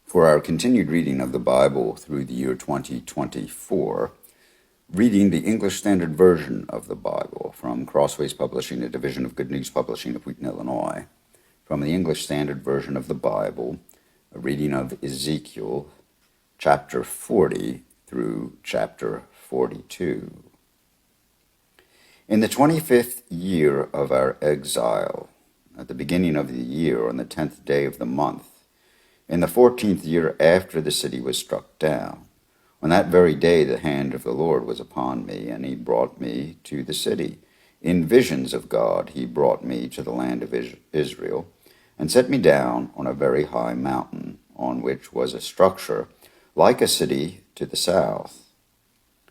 For our continued reading of the Bible through the year 2024, reading the English Standard Version of the Bible from Crossways Publishing, a division of Good News Publishing of Wheaton, Illinois. From the English Standard Version of the Bible, a reading of Ezekiel chapter 40 through chapter 42. In the 25th year of our exile, at the beginning of the year, on the 10th day of the month, in the 14th year after the city was struck down, on that very day the hand of the Lord was upon me, and he brought me to the city. In visions of God he brought me to the land of Israel, and set me down on a very high mountain, on which was a structure like a city to the south.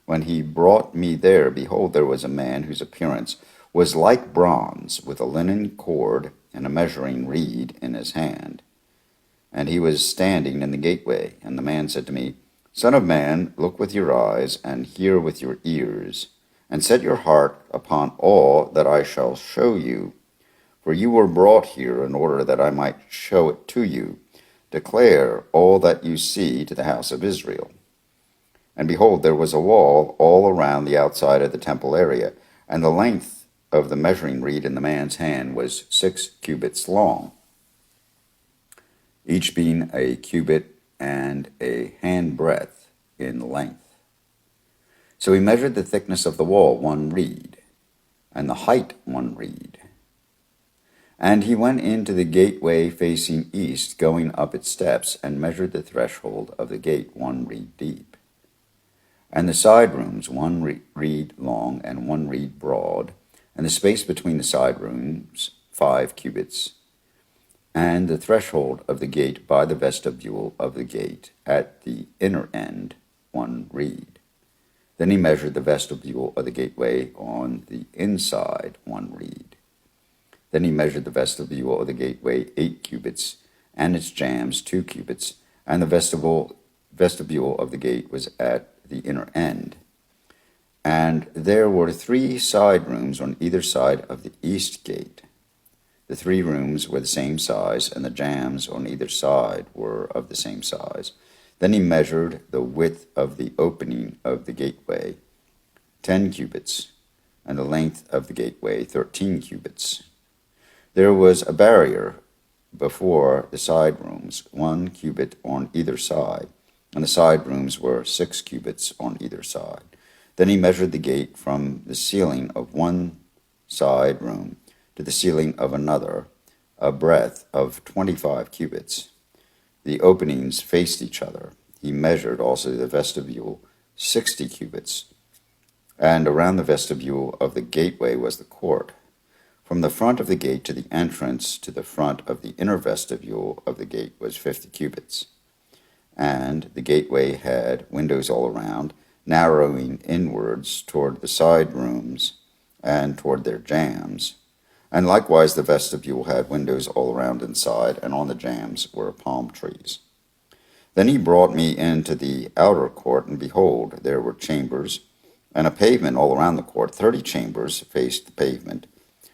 When he brought me there, behold, there was a man whose appearance was like bronze, with a linen cord and a measuring reed in his hand. And he was standing in the gateway. And the man said to me, Son of man, look with your eyes, and hear with your ears, and set your heart upon all that I shall show you. For you were brought here in order that I might show it to you. Declare all that you see to the house of Israel. And behold, there was a wall all around the outside of the temple area, and the length of the measuring reed in the man's hand was 6 cubits long, each being a cubit and a handbreadth in length. So he measured the thickness of the wall 1 reed, and the height 1 reed. And he went into the gateway facing east, going up its steps, and measured the threshold of the gate 1 reed deep. And the side rooms 1 reed long and 1 reed broad, and the space between the side rooms 5 cubits, and the threshold of the gate by the vestibule of the gate at the inner end 1 reed. Then he measured the vestibule of the gateway on the inside 1 reed. Then he measured the vestibule of the gateway 8 cubits, and its jambs 2 cubits, and the vestibule of the gate was at the inner end. And there were 3 side rooms on either side of the east gate. The 3 rooms were the same size, and the jambs on either side were of the same size. Then he measured the width of the opening of the gateway, 10 cubits, and the length of the gateway, 13 cubits. There was a barrier before the side rooms, 1 cubit on either side, and the side rooms were 6 cubits on either side. Then he measured the gate from the ceiling of one side room to the ceiling of another, a breadth of 25 cubits. The openings faced each other. He measured also the vestibule 60 cubits, and around the vestibule of the gateway was the court. From the front of the gate to the entrance to the front of the inner vestibule of the gate was 50 cubits. And the gateway had windows all around, narrowing inwards toward the side rooms and toward their jambs. And likewise the vestibule had windows all around inside, and on the jambs were palm trees. Then he brought me into the outer court, and behold, there were chambers, and a pavement all around the court. 30 chambers faced the pavement,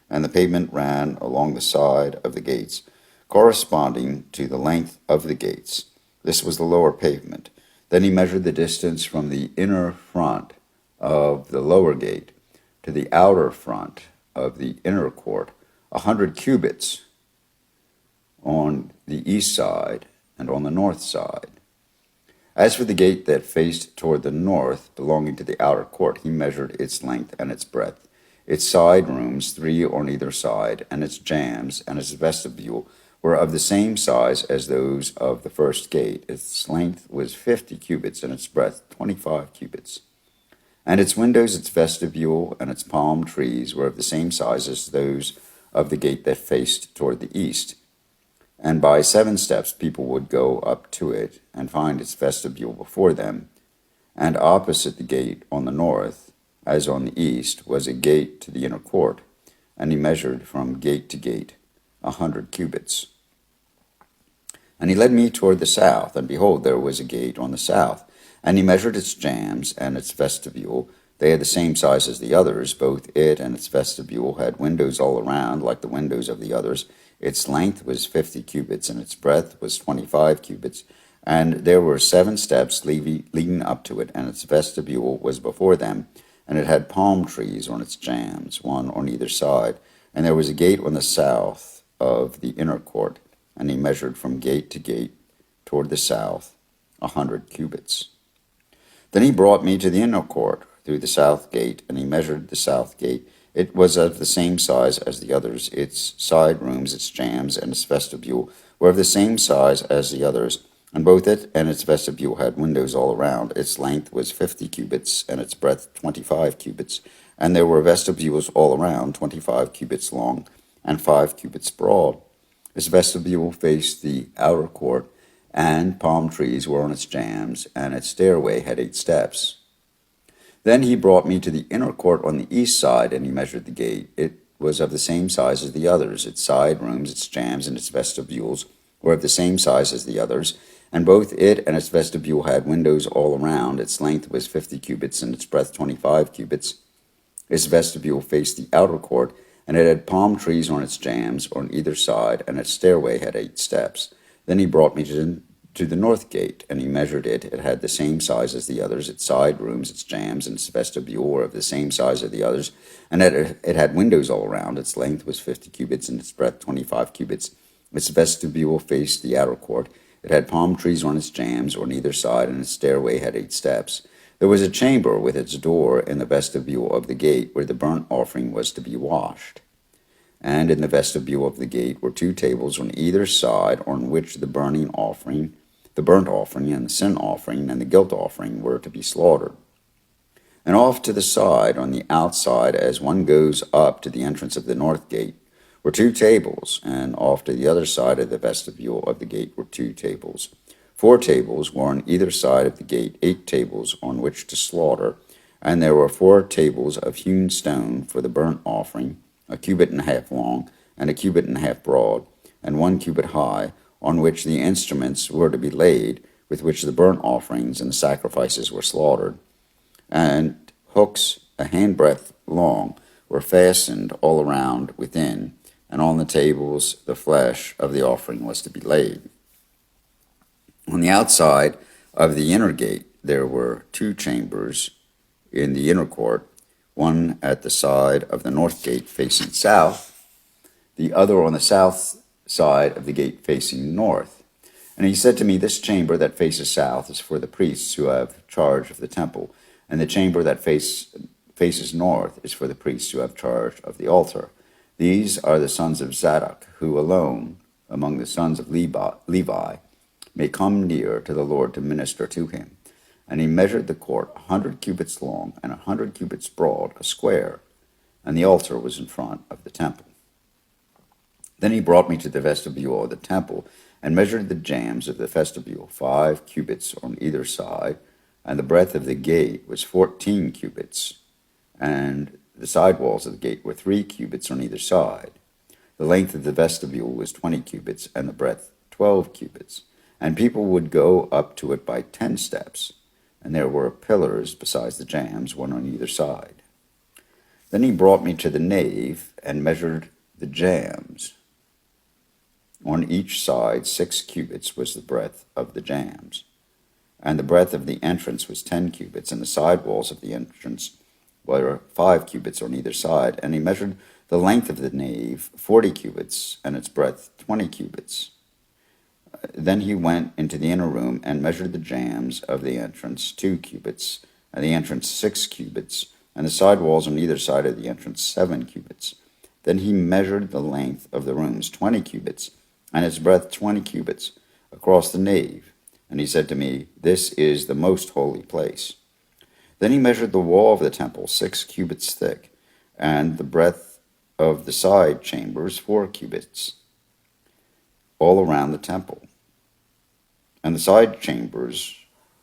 and the pavement ran along the side of the gates, corresponding to the length of the gates. This was the lower pavement. Then he measured the distance from the inner front of the lower gate to the outer front of the inner court, 100 cubits on the east side and on the north side. As for the gate that faced toward the north, belonging to the outer court, he measured its length and its breadth, its side rooms 3 on either side, and its jambs and its vestibule were of the same size as those of the first gate. Its length was 50 cubits, and its breadth 25 cubits. And its windows, its vestibule, and its palm trees were of the same size as those of the gate that faced toward the east. And by 7 steps people would go up to it, and find its vestibule before them. And opposite the gate on the north, as on the east, was a gate to the inner court. And he measured from gate to gate 100 cubits. And he led me toward the south, and behold, there was a gate on the south. And he measured its jambs and its vestibule. They had the same size as the others. Both it and its vestibule had windows all around, like the windows of the others. Its length was 50 cubits, and its breadth was 25 cubits. And there were 7 steps leading up to it, and its vestibule was before them, and it had palm trees on its jambs, one on either side. And there was a gate on the south of the inner court, and he measured from gate to gate toward the south 100 cubits. Then he brought me to the inner court through the south gate, and he measured the south gate. It was of the same size as the others. Its side rooms, its jambs, and its vestibule were of the same size as the others, and both it and its vestibule had windows all around. Its length was 50 cubits, and its breadth 25 cubits, and there were vestibules all around, 25 cubits long and 5 cubits broad. Its vestibule faced the outer court, and palm trees were on its jambs, and its stairway had 8 steps. Then he brought me to the inner court on the east side, and he measured the gate. It was of the same size as the others. Its side rooms, its jambs, and its vestibules were of the same size as the others, and both it and its vestibule had windows all around. Its length was 50 cubits, and its breadth 25 cubits. Its vestibule faced the outer court, and it had palm trees on its jambs on either side, and its stairway had 8 steps. Then he brought me to the north gate, and he measured it. It had the same size as the others. Its side rooms, its jambs, and its vestibule were of the same size as the others, and it had windows all around. Its length was 50 cubits, and its breadth 25 cubits. Its vestibule faced the outer court. It had palm trees on its jambs on either side, and its stairway had 8 steps. There was a chamber with its door in the vestibule of the gate where the burnt offering was to be washed. And in the vestibule of the gate were 2 tables on either side on which the burnt offering and the sin offering and the guilt offering were to be slaughtered. And off to the side, on the outside, as one goes up to the entrance of the north gate, were 2 tables, and off to the other side of the vestibule of the gate were 2 tables. 4 tables were on either side of the gate, 8 tables on which to slaughter, and there were 4 tables of hewn stone for the burnt offering, a cubit and a half long, and a cubit and a half broad, and 1 cubit high, on which the instruments were to be laid, with which the burnt offerings and the sacrifices were slaughtered. And hooks a handbreadth long were fastened all around within, and on the tables the flesh of the offering was to be laid. On the outside of the inner gate there were 2 chambers in the inner court, one at the side of the north gate facing south, the other on the south side of the gate facing north. And he said to me, this chamber that faces south is for the priests who have charge of the temple, and the chamber that faces north is for the priests who have charge of the altar. These are the sons of Zadok, who alone, among the sons of Levi, may come near to the Lord to minister to him. And he measured the court 100 cubits long and 100 cubits broad, a square, and the altar was in front of the temple. Then he brought me to the vestibule of the temple, and measured the jambs of the vestibule, 5 cubits on either side, and the breadth of the gate was 14 cubits, and the side walls of the gate were 3 cubits on either side. The length of the vestibule was 20 cubits, and the breadth 12 cubits, and people would go up to it by 10 steps, and there were pillars besides the jambs, one on either side. Then he brought me to the nave, and measured the jambs. On each side 6 cubits was the breadth of the jambs, and the breadth of the entrance was 10 cubits, and the side walls of the entrance were 5 cubits on either side. And he measured the length of the nave 40 cubits, and its breadth 20 cubits. Then he went into the inner room, and measured the jambs of the entrance 2 cubits, and the entrance 6 cubits, and the side walls on either side of the entrance 7 cubits. Then he measured the length of the rooms 20 cubits, and its breadth 20 cubits, across the nave. And he said to me, this is the most holy place. Then he measured the wall of the temple 6 cubits thick, and the breadth of the side chambers 4 cubits, all around the temple. And the side chambers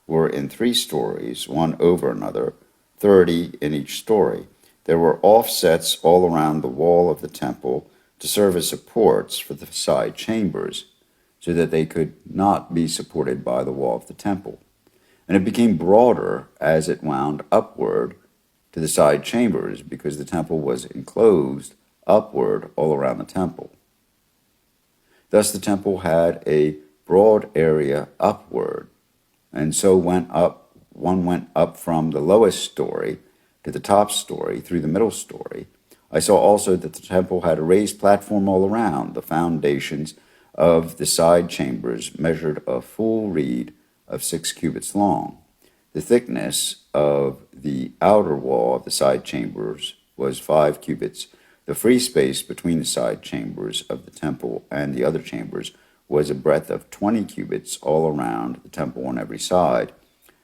were in 3 stories, one over another, 30 in each story. There were offsets all around the wall of the temple, to serve as supports for the side chambers, so that they could not be supported by the wall of the temple. And it became broader as it wound upward to the side chambers, because the temple was enclosed upward all around the temple. Thus the temple had a broad area upward, and so one went up from the lowest story to the top story through the middle story. I saw also that the temple had a raised platform all around. The foundations of the side chambers measured a full reed of 6 cubits long. The thickness of the outer wall of the side chambers was 5 cubits. The free space between the side chambers of the temple and the other chambers was a breadth of 20 cubits all around the temple on every side.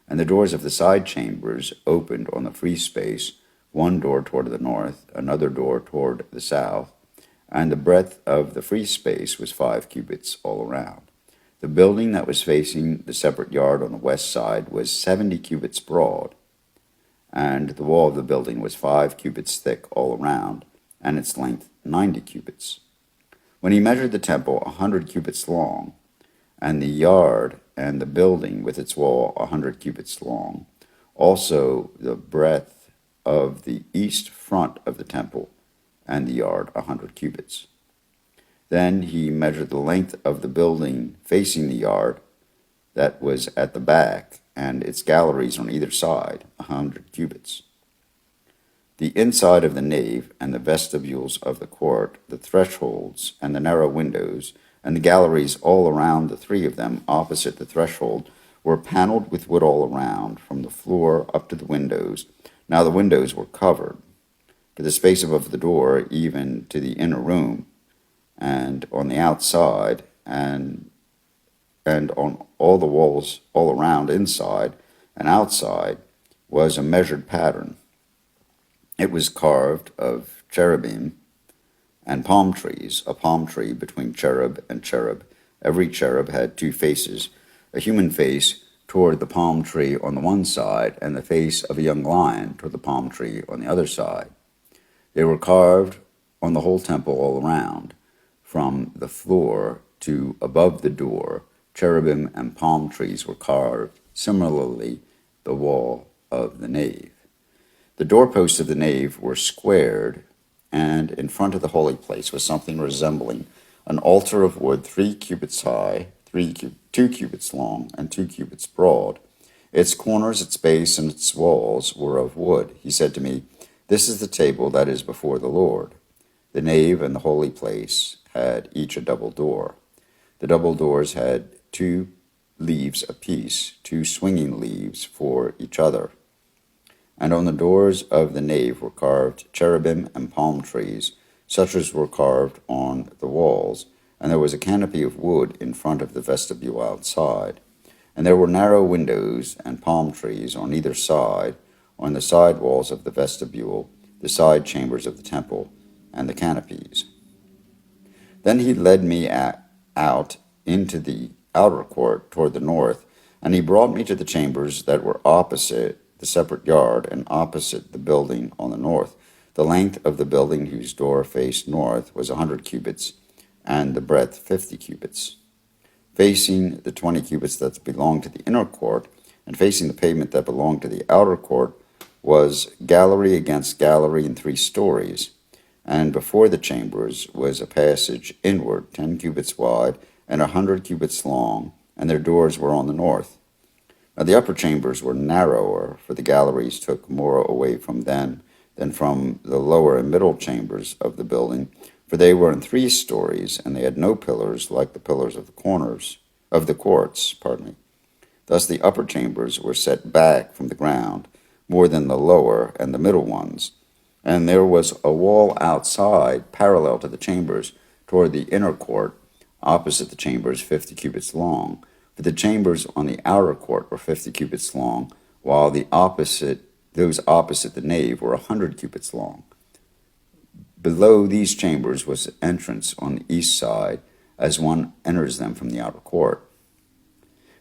And the doors of the side chambers opened on the free space, one door toward the north, another door toward the south, and the breadth of the free space was 5 cubits all around. The building that was facing the separate yard on the west side was 70 cubits broad, and the wall of the building was 5 cubits thick all around, and its length 90 cubits. When he measured the temple 100 cubits long, and the yard and the building with its wall 100 cubits long, also the breadth of the east front of the temple and the yard 100 cubits. Then he measured the length of the building facing the yard that was at the back, and its galleries on either side, 100 cubits. The inside of the nave and the vestibules of the court, the thresholds and the narrow windows, and the galleries all around the 3 of them opposite the threshold were paneled with wood all around, from the floor up to the windows. Now the windows were covered to the space above the door, even to the inner room, and on the outside, and on all the walls all around, inside and outside, was a measured pattern. It was carved of cherubim and palm trees, a palm tree between cherub and cherub. Every cherub had 2 faces, a human face toward the palm tree on the one side, and the face of a young lion toward the palm tree on the other side. They were carved on the whole temple all around, from the floor to above the door. Cherubim and palm trees were carved. Similarly, the wall of the nave. The doorposts of the nave were squared, and in front of the holy place was something resembling an altar of wood 3 cubits high, 2 cubits long, and 2 cubits broad. Its corners, its base, and its walls were of wood. He said to me, "This is the table that is before the Lord." The nave and the holy place had each a double door. The double doors had 2 leaves apiece, 2 swinging leaves for each other. And on the doors of the nave were carved cherubim and palm trees, such as were carved on the walls, and there was a canopy of wood in front of the vestibule outside. And there were narrow windows and palm trees on either side, on the side walls of the vestibule, the side chambers of the temple, and the canopies. Then he led me out into the outer court toward the north, and he brought me to the chambers that were opposite the separate yard and opposite the building on the north. The length of the building whose door faced north was 100 cubits, and the breadth 50 cubits. Facing the 20 cubits that belonged to the inner court, and facing the pavement that belonged to the outer court, was gallery against gallery in 3 stories. And before the chambers was a passage inward, 10 cubits wide and 100 cubits long, and their doors were on the north. Now the upper chambers were narrower, for the galleries took more away from them than from the lower and middle chambers of the building, for they were in 3 stories, and they had no pillars like the pillars of the corners of the courts. Thus the upper chambers were set back from the ground more than the lower and the middle ones. And there was a wall outside parallel to the chambers toward the inner court, opposite the chambers 50 cubits long. For the chambers on the outer court were 50 cubits long, while those opposite the nave were 100 cubits long. Below these chambers was an entrance on the east side, as one enters them from the outer court.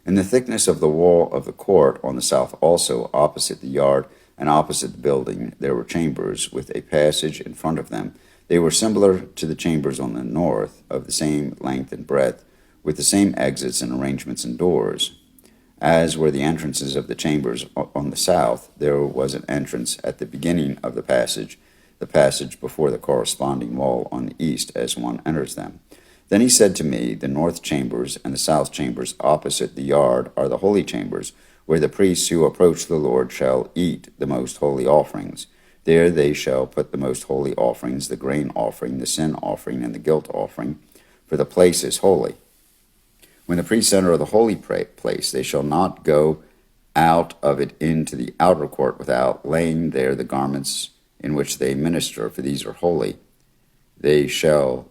In the thickness of the wall of the court on the south also, opposite the yard and opposite the building, there were chambers with a passage in front of them. They were similar to the chambers on the north, of the same length and breadth, with the same exits and arrangements and doors. As were the entrances of the chambers on the south, there was an entrance at the beginning of the passage before the corresponding wall on the east as one enters them. Then he said to me, the north chambers and the south chambers opposite the yard are the holy chambers, where the priests who approach the Lord shall eat the most holy offerings. There they shall put the most holy offerings, the grain offering, the sin offering, and the guilt offering, for the place is holy. When the priests enter the holy place, they shall not go out of it into the outer court without laying there the garments in which they minister, for these are holy. They shall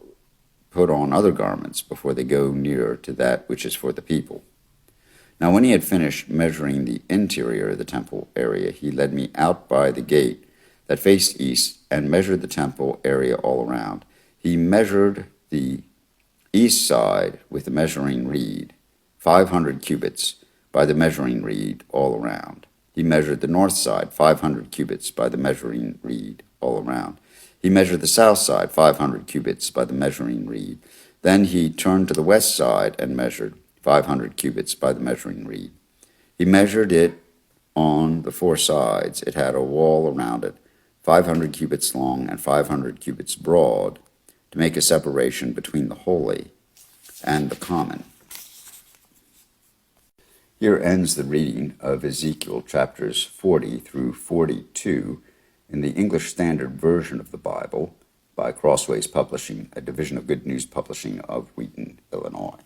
put on other garments before they go near to that which is for the people. Now when he had finished measuring the interior of the temple area, he led me out by the gate that faced east and measured the temple area all around. He measured the east side with the measuring reed, 500 cubits by the measuring reed all around. He measured the north side, 500 cubits by the measuring reed all around. He measured the south side, 500 cubits by the measuring reed. Then he turned to the west side and measured 500 cubits by the measuring reed. He measured it on the four sides. It had a wall around it, 500 cubits long and 500 cubits broad, to make a separation between the holy and the common. Here ends the reading of Ezekiel chapters 40 through 42 in the English Standard Version of the Bible by Crossways Publishing, a division of Good News Publishing of Wheaton, Illinois.